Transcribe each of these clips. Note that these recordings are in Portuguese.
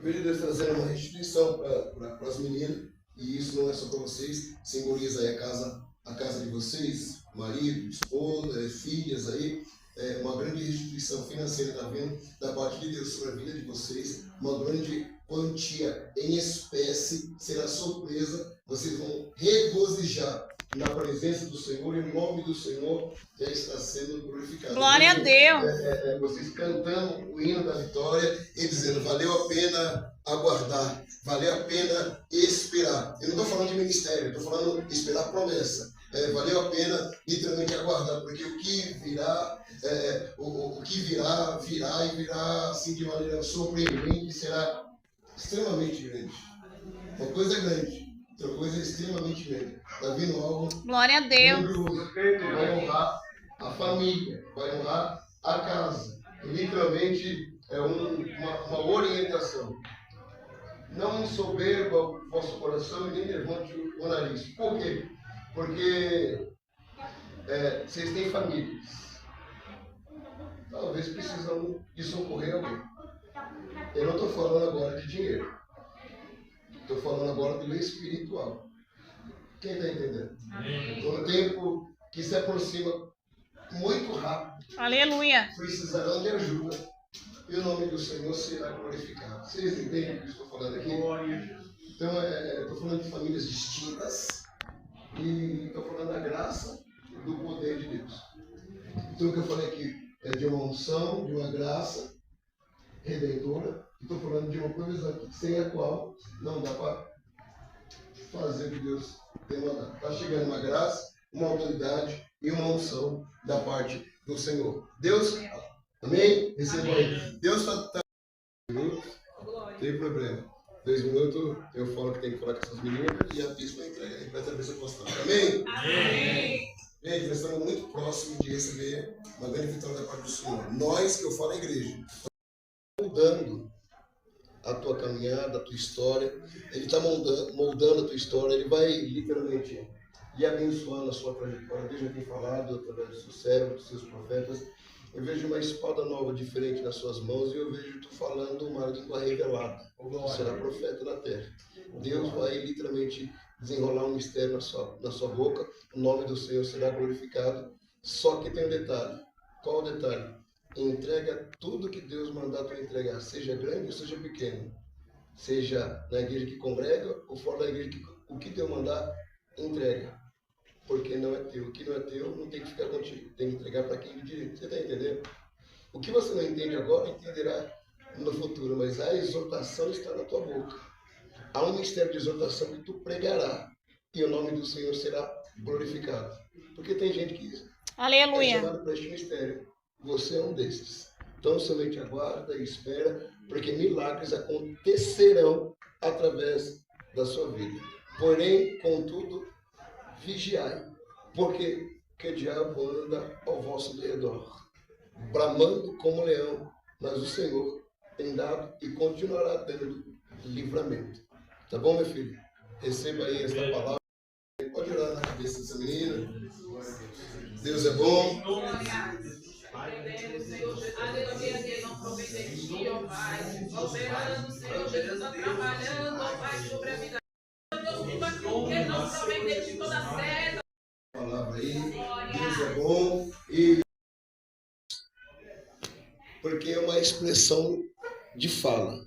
vejo Deus trazendo uma restituição para as meninas, e isso não é só para vocês, simboliza aí a casa de vocês, marido, esposa, filhas aí, uma grande restituição financeira está vindo da parte de Deus sobre a vida de vocês, uma grande quantia em espécie será surpresa, vocês vão regozijar na presença do Senhor, e o nome do Senhor já está sendo glorificado. Glória a Deus! Vocês cantando o hino da vitória e dizendo, valeu a pena aguardar, valeu a pena esperar. Eu não estou falando de ministério, eu estou falando de esperar promessa. Valeu a pena literalmente aguardar, porque o que virá, virá assim de maneira surpreendente, será extremamente grande. Uma coisa grande, outra coisa extremamente grande. Está vindo algo. Glória a Deus. Vai honrar a família, vai honrar a casa. E, literalmente é uma orientação. Não ensoberba o vosso coração e nem levante o nariz. Por quê? Porque vocês têm famílias. Talvez precisam de socorrer alguém. Eu não estou falando agora de dinheiro. Estou falando agora do espiritual. Quem está entendendo? Estou no tempo que se aproxima muito rápido. Aleluia. Precisarão de ajuda. E o nome do Senhor será glorificado. Vocês entendem o que eu estou falando aqui? Então, estou falando de famílias distintas. E estou falando da graça e do poder de Deus. Então, o que eu falei aqui é de uma unção, de uma graça redentora. Estou falando de uma coisa sem a qual não dá para fazer o que Deus tem mandado. Está chegando uma graça, uma autoridade e uma unção da parte do Senhor. Deus, amém? Receba aí. Deus está. Não tem problema. 2 minutos, eu falo que tem que falar com essas meninas e a bispa entrega. A gente vai saber se eu posso falar. Amém? Amém. Gente, nós estamos muito próximos de receber uma grande vitória da parte do Senhor. Nós, que eu falo, a igreja, mudando a tua caminhada, a tua história. Ele está moldando a tua história. Ele vai literalmente lhe abençoando a sua trajetória. Deus já tem falado através do seu servo, dos seus profetas. Eu vejo uma espada nova, diferente nas suas mãos, e eu vejo tu falando uma língua revelada. Tu será profeta na terra. Deus vai literalmente desenrolar um mistério na sua boca. O nome do Senhor será glorificado. Só que tem um detalhe. Qual o detalhe? Entrega tudo que Deus mandar tu entregar, seja grande ou seja pequeno. Seja na igreja que congrega ou fora da igreja, o que Deus mandar, entrega. Porque não é teu. O que não é teu não tem que ficar contigo. Tem que entregar para quem de direito. Você está entendendo? O que você não entende agora, entenderá no futuro. Mas a exortação está na tua boca. Há um mistério de exortação que tu pregará. E o nome do Senhor será glorificado. Porque tem gente que Aleluia. é chamado para este mistério. Você é um desses. Então somente aguarda e espera. Porque milagres acontecerão através da sua vida. Porém, contudo, vigiai, porque o diabo anda ao vosso redor, bramando como leão, mas o Senhor tem dado e continuará dando livramento. Tá bom, meu filho? Receba aí esta palavra. Pode orar na cabeça dessa menina. Deus é bom. Palavra aí, Deus é bom, e porque é uma expressão de fala,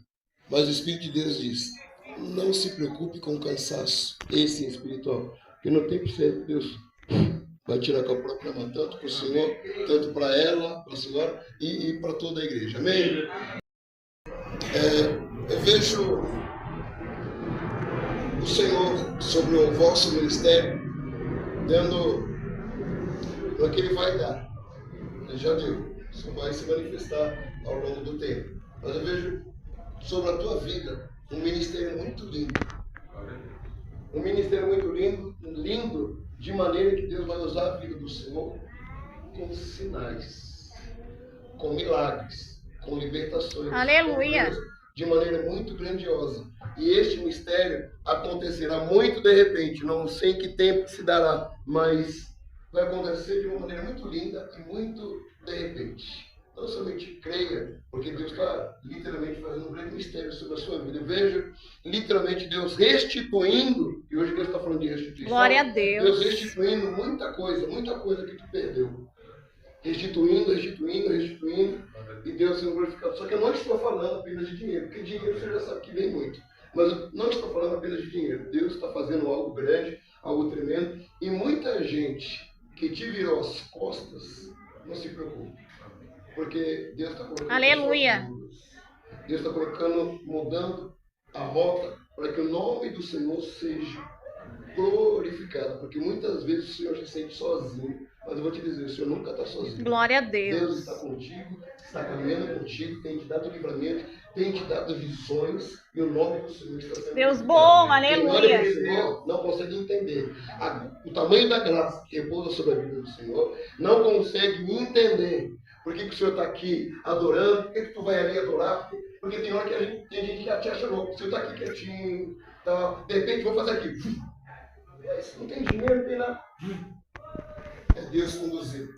mas o Espírito de Deus diz: não se preocupe com o cansaço, esse é espiritual, que no tempo certo Deus vai tirar com a própria mão, tanto para o Senhor, tanto para ela, para a senhora e para toda a igreja, amém? Eu vejo o Senhor sobre o vosso ministério dando o que Ele vai dar. Ele já deu. Isso vai se manifestar ao longo do tempo. Mas eu vejo sobre a tua vida um ministério muito lindo. Um ministério muito lindo, de maneira que Deus vai usar a vida do Senhor com sinais, com milagres, com libertações. Aleluia. De maneira muito grandiosa. E este mistério acontecerá muito de repente, não sei em que tempo se dará, mas vai acontecer de uma maneira muito linda e muito de repente. Não somente creia, porque Deus está literalmente fazendo um grande mistério sobre a sua vida. Eu vejo literalmente Deus restituindo, e hoje Deus está falando de restituição. Glória a Deus. Deus restituindo muita coisa que tu perdeu. Restituindo, e Deus sendo glorificado. Só que eu não estou falando apenas de dinheiro, porque dinheiro você já sabe que vem muito. Mas eu não estou falando apenas de dinheiro. Deus está fazendo algo grande, algo tremendo, e muita gente que te virou as costas, não se preocupe. Porque Deus está colocando. Aleluia. Deus está colocando, mudando a rota para que o nome do Senhor seja glorificado. Porque muitas vezes o Senhor se sente sozinho. Mas eu vou te dizer, o Senhor nunca está sozinho. Glória a Deus. Deus está contigo, está caminhando contigo, tem te dado livramento, tem te dado visões, e o nome do Senhor está sendo Deus glorificado. bom, Quem olha aleluia. para o Senhor não consegue entender o tamanho da graça que repousa sobre a vida do Senhor, não consegue entender por que o Senhor está aqui adorando, por que tu vai ali adorar, porque tem hora que tem gente que te acha louco, o Senhor está aqui quietinho, tá, de repente vou fazer aqui. Não tem dinheiro, não tem nada. É Deus conduzindo.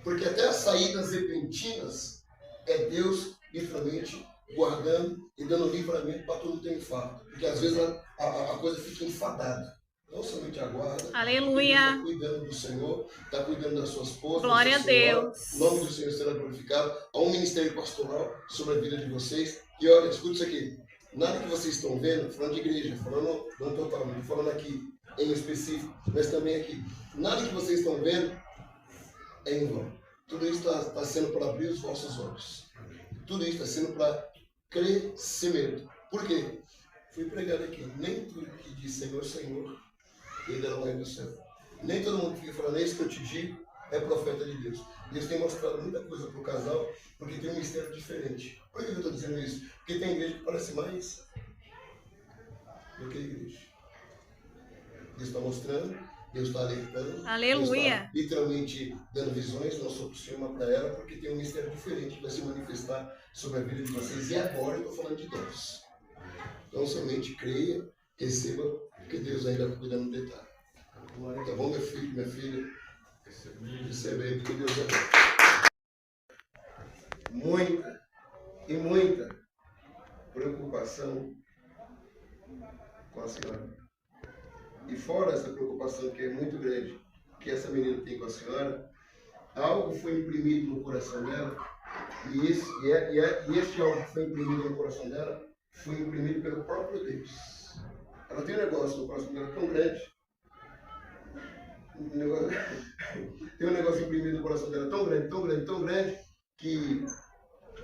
Porque até as saídas repentinas é Deus literalmente guardando e dando livramento para tudo ter infarto. Porque às vezes a coisa fica enfadada. Não somente aguarda. Aleluia. Está cuidando do Senhor, está cuidando da sua esposa. Glória a senhora. Deus. O nome do Senhor será glorificado. Há um ministério pastoral sobre a vida de vocês. E olha, escuta isso aqui. Nada que vocês estão vendo, falando de igreja, falando no total, não falando aqui em específico, mas também aqui. Nada que vocês estão vendo é em vão. Tudo isso está sendo para abrir os vossos olhos. Tudo isso está sendo para crescimento. Por quê? Fui pregado aqui. Nem tudo que diz Senhor, Senhor, ainda não é do céu. Nem todo mundo que fica falando, é isso que eu te digo, é profeta de Deus. Deus tem mostrado muita coisa para o casal, porque tem um mistério diferente. Por que eu estou dizendo isso? Porque tem igreja que parece mais do que igreja. Deus está mostrando, Deus está alertando. Aleluia. Deus está literalmente dando visões, não só para o Senhor, mas para ela, porque tem um mistério diferente que vai se manifestar sobre a vida de vocês. E agora eu estou falando de Deus. Então somente creia, receba, porque Deus ainda cuida no detalhe. Tá bom, meu filho, minha filha? Receba aí, porque Deus é bom. Muita preocupação com a senhora. E fora essa preocupação que é muito grande, que essa menina tem com a senhora, algo foi imprimido no coração dela, e este algo que foi imprimido no coração dela, foi imprimido pelo próprio Deus. Ela tem um negócio no coração dela tão grande, tem um negócio imprimido no coração dela tão grande, que,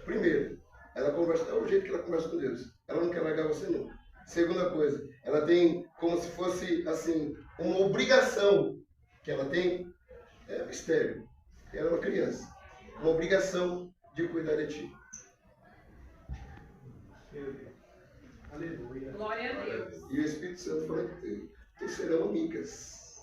primeiro, ela conversa, é o jeito que ela conversa com Deus. Ela não quer largar você nunca. Segunda coisa, ela tem como se fosse, assim, uma obrigação que ela tem, é um mistério. Ela é uma criança. Uma obrigação de cuidar de ti. Aleluia. Glória a Deus. E o Espírito Santo falou que tu serão amigas.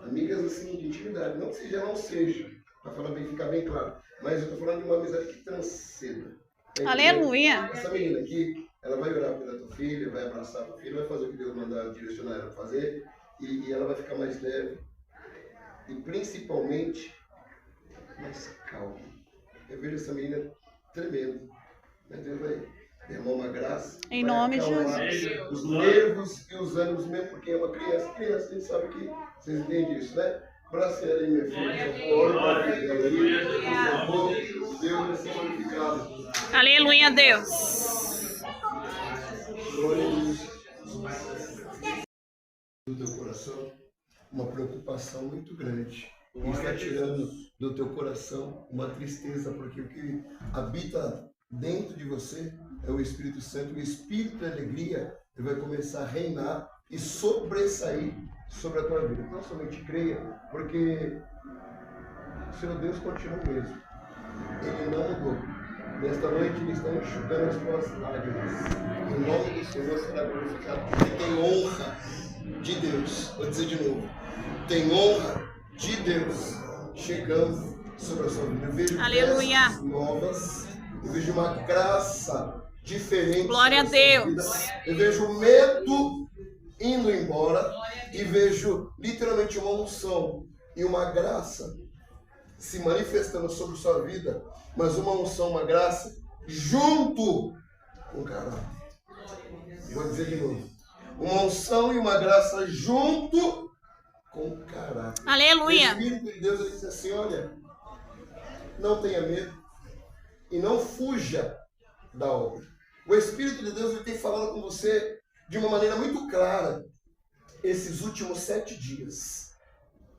Amigas, assim, de intimidade. Não que você já não seja, para ficar bem claro. Mas eu estou falando de uma amizade que transcenda. Aleluia. Essa menina aqui, ela vai orar pela tua filha, vai abraçar a tua filha, vai fazer o que Deus mandar direcionar ela a fazer, e ela vai ficar mais leve e principalmente mais calma. Eu vejo essa menina tremendo, mas Deus vai derramar uma graça. Em nome de Jesus. Os nervos e os ânimos mesmo, porque é uma criança. Criança, a gente sabe que vocês entendem isso, né? Abraça ela aí, minha filha. Ore para a vida aí. Por favor, Deus vai ser glorificado. Aleluia, Deus. Glória a Deus. Do teu coração, uma preocupação muito grande. E está tirando do teu coração uma tristeza, porque o que habita dentro de você é o Espírito Santo. O Espírito de alegria ele vai começar a reinar e sobressair sobre a tua vida. Então somente creia, porque o Senhor Deus continua o mesmo. Ele não mudou. Nesta noite ele está enxugando as tuas lágrimas. Em nome do Senhor será glorificado, porque tem honra de Deus. Vou dizer de novo. Tem honra de Deus chegando sobre a sua vida. Eu vejo Aleluia. Novas. Eu vejo uma graça diferente. Glória a Deus. Vida. Eu vejo o medo indo embora e vejo literalmente uma unção e uma graça se manifestando sobre sua vida, mas uma unção, uma graça, junto com caráter. Vou dizer de novo. Uma unção e uma graça junto com caráter. Aleluia. O Espírito de Deus ele diz assim, olha, não tenha medo e não fuja da obra. O Espírito de Deus ele tem falado com você de uma maneira muito clara esses últimos 7 dias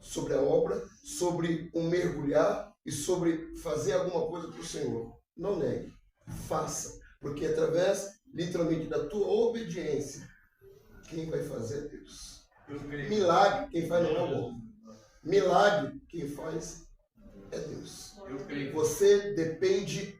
sobre a obra, sobre um mergulhar e sobre fazer alguma coisa para o Senhor. Não negue, faça, porque através, literalmente, da tua obediência, quem vai fazer é Deus. Milagre, quem faz não é o homem. Milagre, quem faz é Deus. Você depende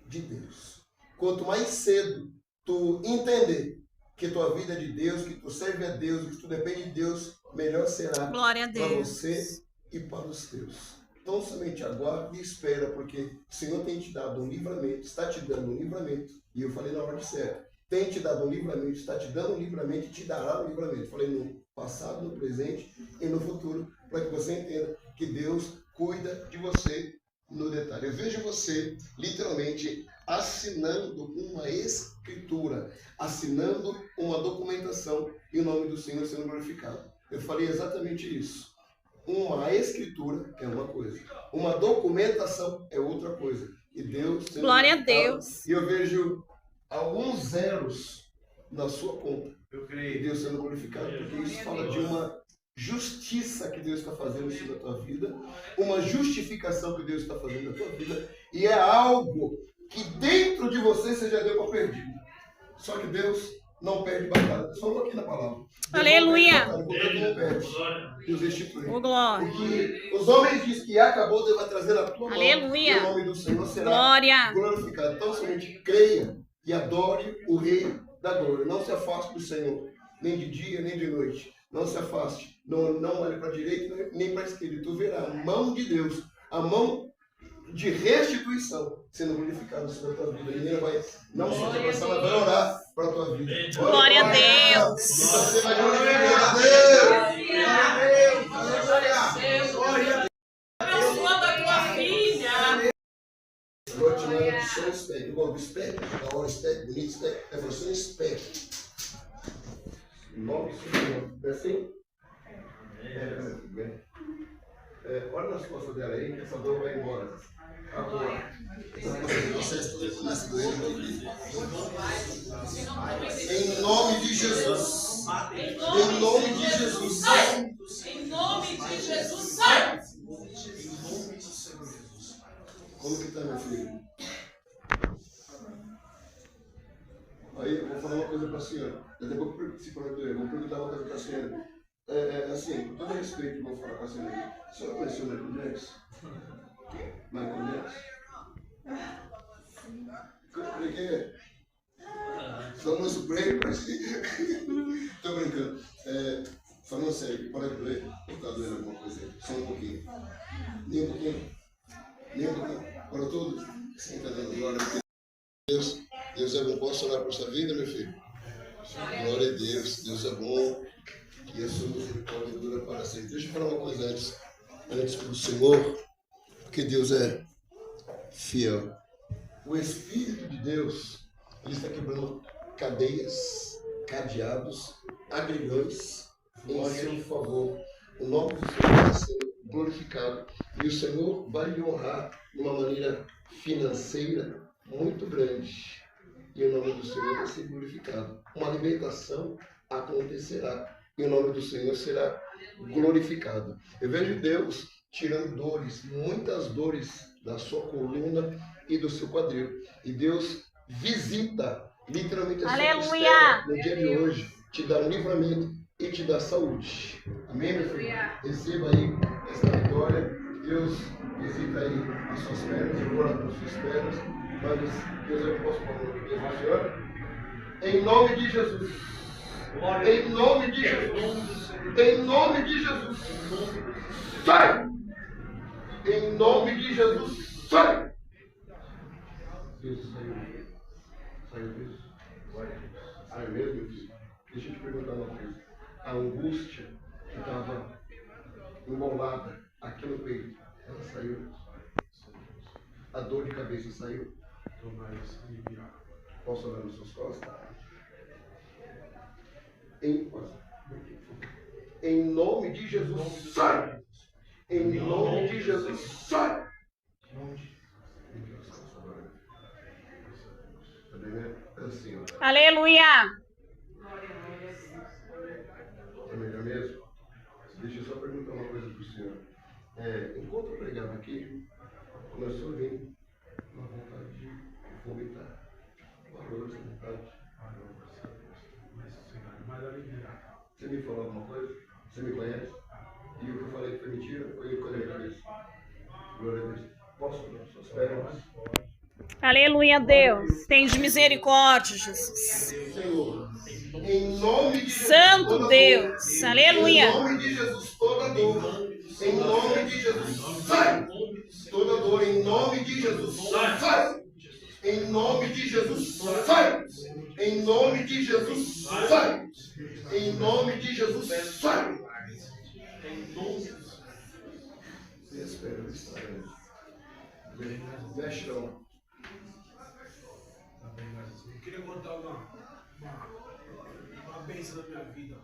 de Deus. Quanto mais cedo tu entender que tua vida é de Deus, que tu serve a Deus, que tu depende de Deus, melhor será para você e para os teus. Então somente aguarde e espera, porque o Senhor tem te dado um livramento, está te dando um livramento, e eu falei na hora certa, tem te dado um livramento, está te dando um livramento e te dará um livramento. Falei no passado, no presente e no futuro, para que você entenda que Deus cuida de você no detalhe. Eu vejo você, literalmente, assinando uma escritura, assinando uma documentação e o nome do Senhor sendo glorificado. Eu falei exatamente isso. Uma escritura é uma coisa, uma documentação é outra coisa. E Deus sendo glória a Deus. E eu vejo alguns zeros na sua conta. Eu creio. E Deus sendo glorificado, porque isso fala de uma justiça que Deus está fazendo sobre a tua vida, uma justificação que Deus está fazendo na tua vida, e é algo que dentro de você já deu para perdido. Só que Deus não perde batalha. Deus falou aqui na palavra. Aleluia. Deus restitui. Oh, glória. Porque os homens dizem que acabou, Deus vai trazer a tua mão. Aleluia. E o nome do Senhor será glória. glorificado. Então somente creia e adore o Rei da Glória. Não se afaste do Senhor, nem de dia, nem de noite. Não se afaste. Não olhe para a direita nem para a esquerda. E tu verás a mão de Deus, a mão de restituição sendo glorificada sobre a tua vida. Ele vai não só te abraçar, mas vai orar para a tua vida. Glória a Deus. E você vai glorificar a Deus. Glória a Deus. Glória a Deus. Abençoando a tua filha. Continuando de som espelho. Eu gosto do espelho, da hora espelho, bonito espelho. É você um espelho. Em nome do Senhor. É assim? Olha nas costas dela aí, que essa dor vai embora. Agora. Em nome de Jesus. Em nome de Jesus. Sai. Em nome de Jesus. Sai. Como que está, meu filho? Aí eu vou falar uma coisa para a senhora. Até vou perguntar uma coisa para a senhora. Assim, com todo respeito que eu vou falar com a senhora. A senhora conheceu o Michael Jackson? Michael Jackson? Como que é? Famoso break, parece. Tô brincando. Falando sério, pode doer? Ou tá doendo alguma coisa aí? Só um pouquinho. Nem um pouquinho. Nem um pouquinho. Para tudo? Você está dando glória a Deus. Deus é bom. Posso orar por sua vida, meu filho? Glória a Deus. Deus é bom. E a sua misericórdia dura para sempre. Deixa eu falar uma coisa antes do Senhor, porque Deus é fiel. O Espírito de Deus, ele está quebrando cadeias, cadeados, agrilhões em seu favor. O nome do Senhor está sendo glorificado e o Senhor vai lhe honrar de uma maneira financeira muito grande. E o nome do Senhor vai ser glorificado. Uma libertação acontecerá. E o nome do Senhor será glorificado. Eu vejo Deus tirando dores, muitas dores da sua coluna e do seu quadril. E Deus visita literalmente a sua costela no dia de hoje, te dá um livramento e te dá saúde. Amém, meu filho? Receba aí esta vitória. Deus visita aí as suas pernas, eu vou orar pelas suas pernas, mas Deus eu posso falar o Deus do Senhor. Em nome de Jesus. Em nome de Jesus. Em nome de Jesus. Sai! Em nome de Jesus. Sai! Isso saiu. Saiu isso? Saiu mesmo, meu filho? Deixa eu te perguntar uma coisa. A angústia que estava embolada aqui no peito, Ela saiu. A dor de cabeça saiu. Posso olhar nas suas costas? Em nome de Jesus, sai! Em nome de Jesus, sai! Assim, ó. Aleluia. É melhor mesmo? Deixa eu só perguntar uma coisa para o senhor. Enquanto eu pregava aqui, começou a vir uma vontade de vomitar. Parou essa vontade. Você me falou alguma coisa? Você me conhece? E o que eu falei que foi mentira foi coisa da cabeça. Glória a Deus. Posso olhar suas pernas? Aleluia, Deus. Tem de misericórdia, Jesus. Senhor, em nome de Jesus, Santo Deus. Aleluia. em nome de Jesus, toda dor. Em nome de Jesus, sai! Toda dor, em nome de Jesus, sai! Em nome de Jesus, sai! Em nome de Jesus, sai! Em nome de Jesus, sai! Espera, mexe não. Eu queria contar uma bênção da minha vida.